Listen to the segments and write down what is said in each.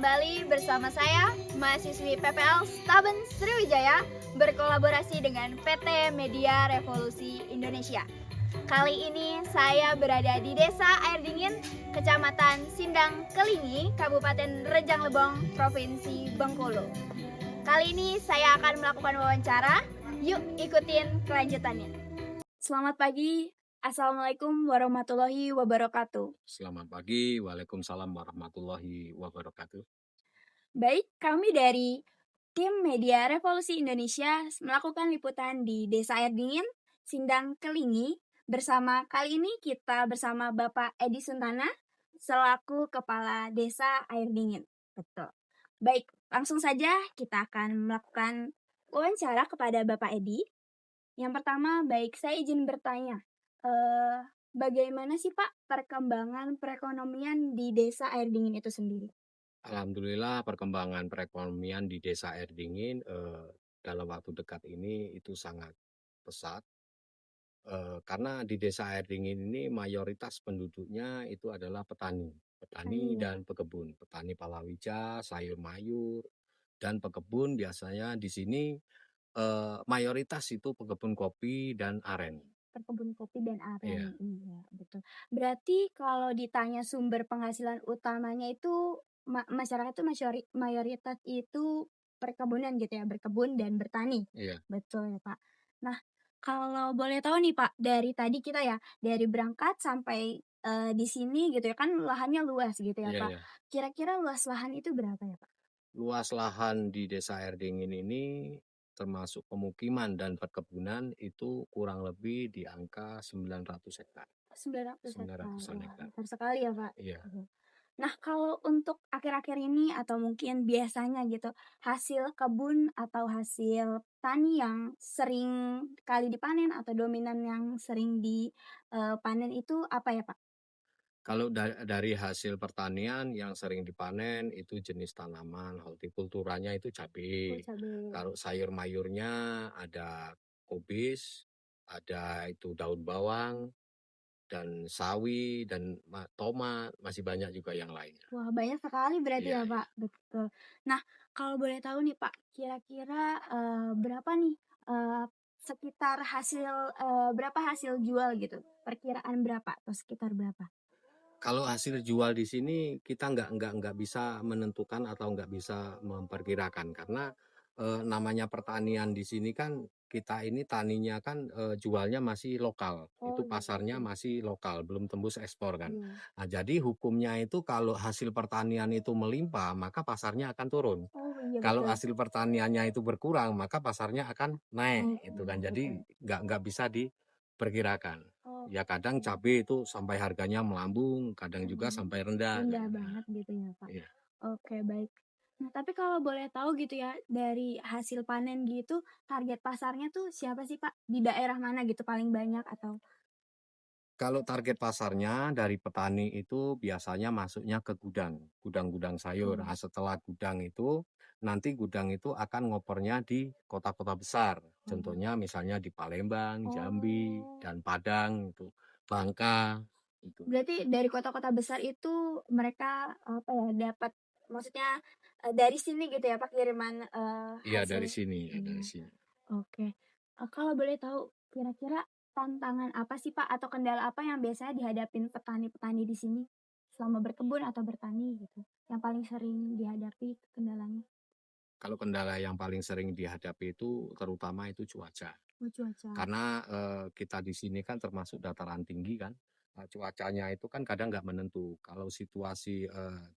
kembali bersama saya, mahasiswi PPL Staben Sriwijaya, berkolaborasi dengan PT Media Revolusi Indonesia. Kali ini saya berada di Desa Air Dingin, Kecamatan Sindang Kelingi, Kabupaten Rejang Lebong, Provinsi Bengkulu. Kali ini saya akan melakukan wawancara, yuk ikutin kelanjutannya. Selamat pagi, Assalamualaikum warahmatullahi wabarakatuh. Selamat pagi, Waalaikumsalam warahmatullahi wabarakatuh. Baik, kami dari tim Media Revolusi Indonesia melakukan liputan di Desa Air Dingin, Sindang Kelingi. Kali ini kita bersama Bapak Edi Suntana selaku Kepala Desa Air Dingin. Betul. Baik, langsung saja kita akan melakukan wawancara kepada Bapak Edi. Yang pertama, baik saya izin bertanya, bagaimana sih Pak perkembangan perekonomian di Desa Air Dingin itu sendiri? Alhamdulillah perkembangan perekonomian di Desa Air Dingin dalam waktu dekat ini itu sangat pesat. Karena di Desa Air Dingin ini mayoritas penduduknya itu adalah petani, petani Iya. dan pekebun, petani palawija, sayur mayur, dan pekebun biasanya di sini mayoritas itu pekebun kopi dan aren. Perkebun kopi dan aren, Iya. iya betul. Berarti kalau ditanya sumber penghasilan utamanya itu masyarakat itu mayoritas itu perkebunan gitu ya, berkebun dan bertani, Iya, betul ya Pak. Nah, kalau boleh tahu nih Pak, dari tadi kita ya, dari berangkat sampai, di sini gitu ya, kan lahannya luas gitu ya iya, Pak. iya. Kira-kira luas lahan itu berapa ya Pak? Luas lahan di Desa Air Dingin ini termasuk pemukiman dan perkebunan itu kurang lebih di angka 900 hektar. 900 hektar, 900-an wah hektar. besar sekali ya Pak. Iya. Mhm. Nah, kalau untuk akhir-akhir ini atau mungkin biasanya gitu, hasil kebun atau hasil tani yang sering kali dipanen atau dominan yang sering dipanen itu apa ya, Pak? Kalau dari hasil pertanian yang sering dipanen itu jenis tanaman hortikulturanya itu Oh, cabai. cabai. Kalau sayur mayurnya ada kubis, ada itu daun bawang dan sawi dan tomat, masih banyak juga yang lainnya. Wah, banyak sekali berarti Iya, ya, iya. Pak? Betul. Nah, kalau boleh tahu nih, Pak, kira-kira, berapa nih, berapa hasil jual gitu? Perkiraan berapa atau sekitar berapa? Kalau hasil jual di sini kita nggak bisa menentukan atau nggak bisa memperkirakan karena, namanya pertanian di sini kan kita ini taninya kan, jualnya masih lokal, Oh, itu pasarnya gitu. masih lokal, belum tembus ekspor kan. Iya. Nah, jadi hukumnya itu kalau hasil pertanian itu melimpah, maka pasarnya akan turun. Oh, iya Kalau betul. hasil pertaniannya itu berkurang, maka pasarnya akan naik, Oke, itu kan. oke. Jadi nggak bisa diperkirakan. Ya kadang Oke. cabai itu sampai harganya melambung, kadang juga Mmm, sampai rendah rendah kayak nah, banget gitu ya, Pak? iya. Oke, baik. Nah, tapi kalau boleh tahu gitu ya, dari hasil panen gitu, target pasarnya tuh siapa sih, Pak? Di daerah mana gitu paling banyak atau Kalau target pasarnya dari petani itu biasanya masuknya ke gudang, gudang-gudang sayur. oh, Nah, setelah gudang itu, nanti gudang itu akan ngopernya di kota-kota besar. oh. Contohnya misalnya di Palembang, Jambi, Oh, dan Padang itu, Bangka itu. berarti dari kota-kota besar itu mereka, apa ya, dapat maksudnya, dari sini gitu ya, Pak, kiriman, Iya dari hasil sini, ya dari iya. sini. Oke, kalau boleh tahu kira-kira tantangan apa sih, Pak, atau kendala apa yang biasanya dihadapin petani-petani di sini selama berkebun atau bertani gitu, yang paling sering dihadapi kendalanya? Kalau kendala yang paling sering dihadapi itu terutama itu cuaca. Oh, cuaca. Karena, kita di sini kan termasuk dataran tinggi kan, cuacanya itu kan kadang nggak menentu. Kalau situasi,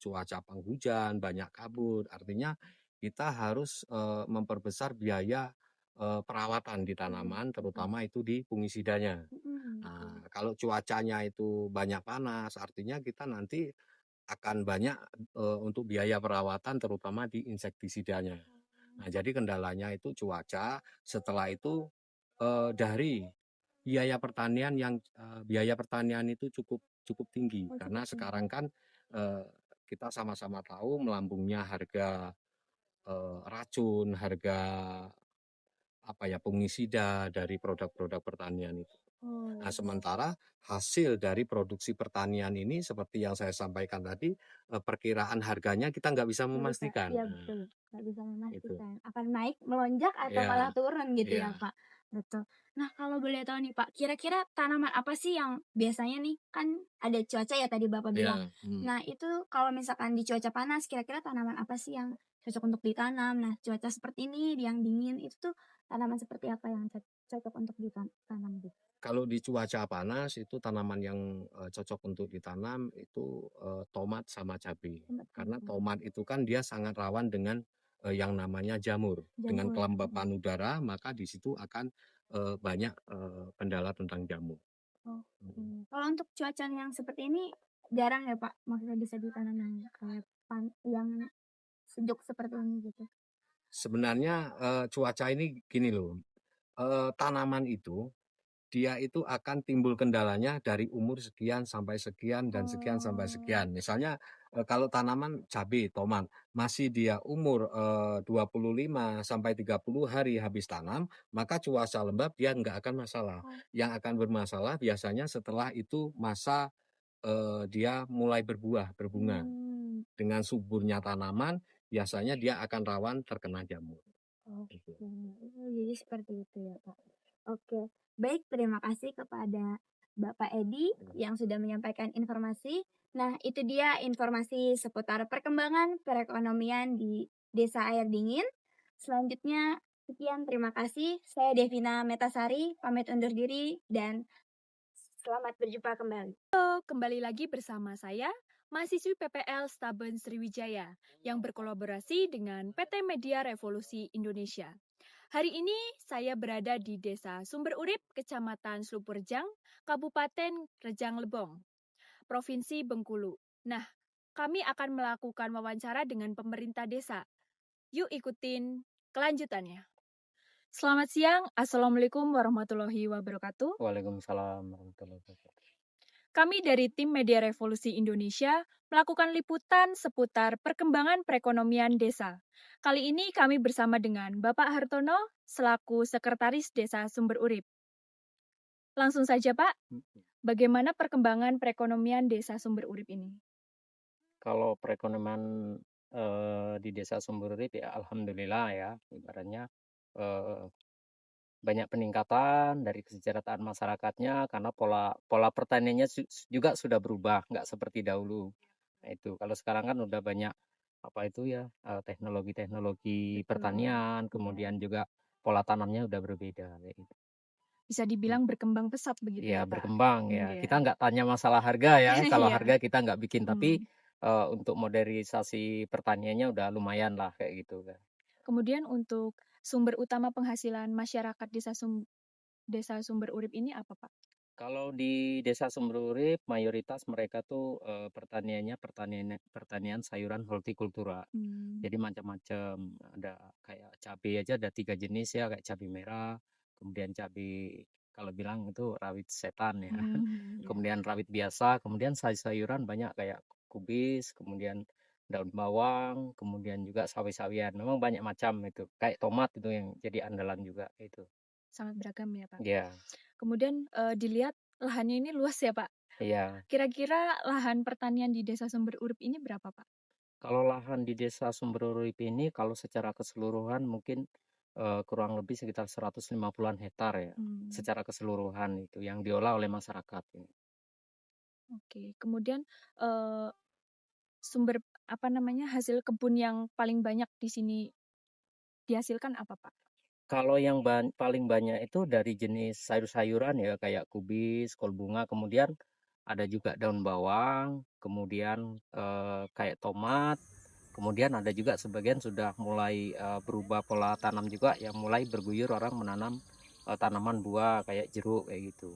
cuaca penghujan, banyak kabut, artinya kita harus, memperbesar biaya, perawatan di Oh, tanaman, gitu. terutama itu di fungisidanya. Mhm, Nah, gitu. kalau cuacanya itu banyak panas, artinya kita nanti akan banyak, untuk biaya perawatan terutama di insektisidanya. Nah, jadi kendalanya itu cuaca, setelah itu dari biaya pertanian itu cukup cukup tinggi Oh, cukup karena tinggi. sekarang kan, eee, kita sama-sama tahu melambungnya harga, racun, harga apa ya, fungisida dari produk-produk pertanian itu. Oh, Nah, iya. sementara hasil dari produksi pertanian ini seperti yang saya sampaikan tadi, perkiraan harganya kita nggak bisa Nggak bisa, memastikan. iya Nah, betul, nggak bisa itu. memastikan akan naik, melonjak, atau Iya, malah turun gitu iya, ya, Pak? Betul. Nah, kalau boleh tahu nih, Pak, kira-kira tanaman apa sih yang biasanya nih, kan ada cuaca ya tadi Bapak bilang. iya, Nah, itu kalau misalkan di cuaca panas, kira-kira tanaman apa sih yang cocok untuk ditanam? Nah, cuaca seperti ini, yang dingin, itu tuh tanaman seperti apa yang cocok untuk ditanam gitu? Kalau di cuaca panas itu tanaman yang, cocok untuk ditanam itu, tomat sama cabai. Tempat Karena tinggal. tomat itu kan dia sangat rawan dengan, yang namanya jamur. Dengan Jamur, mhm. kelembapan udara maka di situ akan, banyak, kendala tentang jamur. Oke. Mhm. Kalau untuk cuaca yang seperti ini jarang ya, Pak? Maksudnya bisa ditanam yang kayak yang sejuk seperti ini gitu? Sebenarnya, cuaca ini gini loh, tanaman itu dia itu akan timbul kendalanya dari umur sekian sampai sekian dan sekian sampai Oh, sekian. Misalnya, kalau tanaman cabai, tomat, masih dia umur, 25 sampai 30 hari habis tanam, maka cuaca lembab dia nggak akan masalah. oh, Yang akan bermasalah biasanya setelah itu masa, dia mulai berbuah, berbunga. mmm, Dengan suburnya tanaman, biasanya dia akan rawan terkena jamur, gitu. oke. Oh, jadi seperti itu ya, Pak. Oke, baik, terima kasih kepada Bapak Edi yang sudah menyampaikan informasi. Nah, itu dia informasi seputar perkembangan perekonomian di Desa Air Dingin. Selanjutnya, sekian, terima kasih. Saya Devina Metasari, pamit undur diri dan selamat berjumpa kembali. Kembali lagi bersama saya, mahasiswi PPL Staben Sriwijaya, yang berkolaborasi dengan PT Media Revolusi Indonesia. Hari ini saya berada di Desa Sumber Urip, Kecamatan Slupurjang, Kabupaten Rejang Lebong, Provinsi Bengkulu. Nah, kami akan melakukan wawancara dengan pemerintah desa. Yuk ikutin kelanjutannya. Selamat siang, Assalamualaikum warahmatullahi wabarakatuh. Waalaikumsalam warahmatullahi wabarakatuh. Kami dari tim Media Revolusi Indonesia melakukan liputan seputar perkembangan perekonomian desa. Kali ini kami bersama dengan Bapak Hartono selaku Sekretaris Desa Sumber Urip. Langsung saja Pak, bagaimana perkembangan perekonomian Desa Sumber Urip ini? Kalau perekonomian di Desa Sumberurip ya alhamdulillah ya, ibaratnya eh, banyak peningkatan dari kesejahteraan masyarakatnya karena pola pola pertaniannya juga sudah berubah, nggak seperti dahulu. Nah, itu kalau sekarang kan udah banyak apa itu ya teknologi-teknologi Betul, pertanian, iya. kemudian juga pola tanamnya udah berbeda kayak gitu. Bisa dibilang berkembang pesat begitu Iya ya Pak? berkembang ya. Iya. Kita nggak tanya masalah harga ya, kalau Iya. harga kita nggak bikin, tapi, Hmm. untuk modernisasi pertaniannya udah lumayan lah kayak gitu kan. Kemudian untuk sumber utama penghasilan masyarakat Desa Sumber Urip ini apa Pak? Kalau di Desa Sumberurip mayoritas mereka tuh, pertaniannya pertanian sayuran hortikultura. Hmm. Jadi macam-macam, ada kayak cabai aja ada 3 jenis ya, kayak cabai merah, kemudian cabai kalau bilang itu rawit setan ya. Hmm, ya. Kemudian rawit biasa, kemudian sayur-sayuran banyak kayak kubis, kemudian daun bawang, kemudian juga sawi-sawian. Memang banyak macam itu. Kayak tomat itu yang jadi andalan juga itu. Sangat beragam ya, Pak. Iya, Kemudian, dilihat lahannya ini luas ya, Pak. iya. Kira-kira lahan pertanian di Desa Sumber Urip ini berapa, Pak? Kalau lahan di Desa Sumberurip ini kalau secara keseluruhan mungkin kurang lebih sekitar 150-an hektar ya. Hmm, Secara keseluruhan itu yang diolah oleh masyarakat ini. oke. Kemudian, sumber apa namanya, hasil kebun yang paling banyak di sini dihasilkan apa, Pak? Kalau yang paling banyak itu dari jenis sayur-sayuran ya kayak kubis, kol bunga, kemudian ada juga daun bawang, kemudian kayak tomat, kemudian ada juga sebagian sudah mulai berubah pola tanam juga yang mulai berguyur orang menanam tanaman buah kayak jeruk kayak gitu.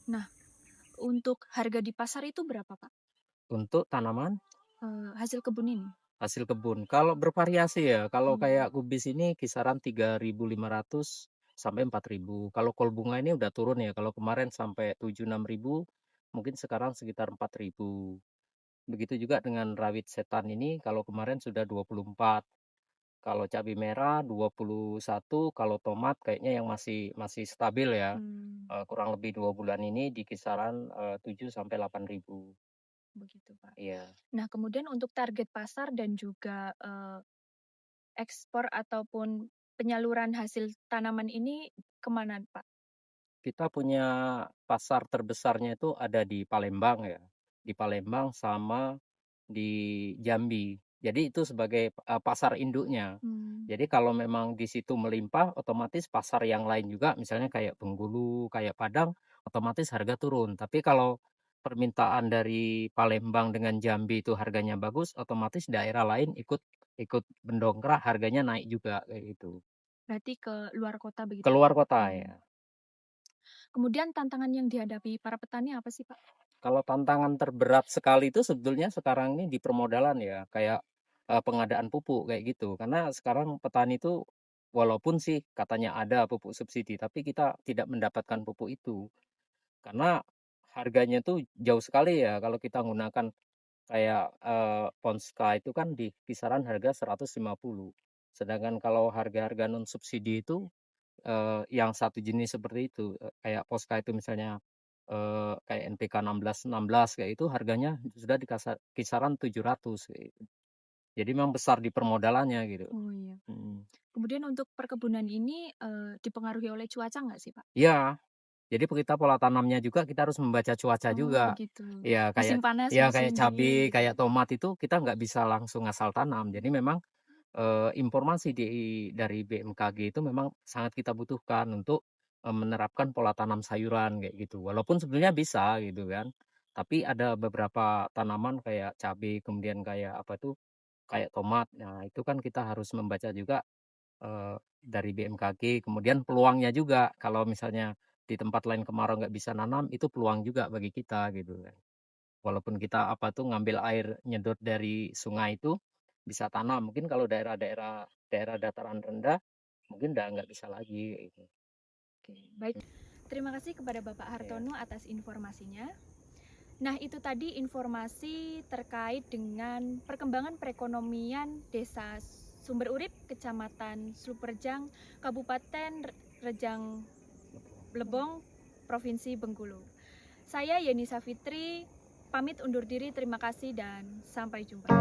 Nah, untuk harga di pasar itu berapa, Pak? Untuk tanaman Hasil kebun ini? hasil kebun. Kalau bervariasi ya, kalau Hmm, kayak kubis ini kisaran 3.500 sampai 4.000. Kalau kol bunga ini udah turun ya. Kalau kemarin sampai 7.000-6.000, mungkin sekarang sekitar 4.000. Begitu juga dengan rawit setan ini, kalau kemarin sudah 24. Kalau cabai merah 21, kalau tomat kayaknya yang masih stabil ya, Hmm, kurang lebih 2 bulan ini di kisaran, 7 sampai 8.000. begitu, Pak. Iya. Nah, kemudian untuk target pasar dan juga ekspor ataupun penyaluran hasil tanaman ini kemana, Pak? Kita punya pasar terbesarnya itu ada di Palembang ya, di Palembang sama di Jambi. Jadi itu sebagai, pasar induknya. Hmm. Jadi kalau memang di situ melimpah, otomatis pasar yang lain juga misalnya kayak Bengkulu, kayak Padang, otomatis harga turun. Tapi kalau permintaan dari Palembang dengan Jambi itu harganya bagus, otomatis daerah lain ikut ikut mendongkrak harganya naik juga, kayak gitu. Berarti ke luar kota begitu, Pak? Keluar kota Hmm. ya. Kemudian tantangan yang dihadapi para petani apa sih, Pak? Kalau tantangan terberat sekali itu sebetulnya sekarang ini di permodalan ya, kayak, pengadaan pupuk kayak gitu. Karena sekarang petani itu walaupun sih katanya ada pupuk subsidi, tapi kita tidak mendapatkan pupuk itu. Karena harganya tuh jauh sekali ya kalau kita menggunakan kayak, Ponska itu kan di kisaran harga 150. Sedangkan kalau harga-harga non subsidi itu yang satu jenis seperti itu, kayak Posca itu misalnya, kayak NPK 1616 kayak itu harganya sudah di kisaran 700 kayak gitu. Jadi memang besar di permodalannya gitu. Oh iya. Mhm. Kemudian untuk perkebunan ini dipengaruhi oleh cuaca nggak sih, Pak? Iya, jadi kita pola tanamnya juga kita harus membaca cuaca Oh juga. begitu. Iya Musim kayak panas, ya musim kayak dingin cabai, gitu. kayak tomat itu kita nggak bisa langsung asal tanam. Jadi memang, informasi dari BMKG itu memang sangat kita butuhkan untuk, menerapkan pola tanam sayuran kayak gitu. Walaupun sebenarnya bisa gitu kan, tapi ada beberapa tanaman kayak cabai, kemudian kayak apa tuh, kayak tomat. Nah itu kan kita harus membaca juga, dari BMKG, kemudian peluangnya juga kalau misalnya di tempat lain kemarau nggak bisa nanam, itu peluang juga bagi kita gitu kan. Walaupun kita apa tuh ngambil air nyedot dari sungai itu bisa tanam. Mungkin kalau daerah dataran rendah mungkin udah nggak bisa lagi kayak gitu. Oke, baik. Terima kasih kepada Bapak Ya. Hartono atas informasinya. Nah, itu tadi informasi terkait dengan perkembangan perekonomian Desa Sumber Urip, Kecamatan Sluperjang, Kabupaten Rejang Lebong, Provinsi Bengkulu. Saya Yeni Safitri, pamit undur diri, terima kasih dan sampai jumpa.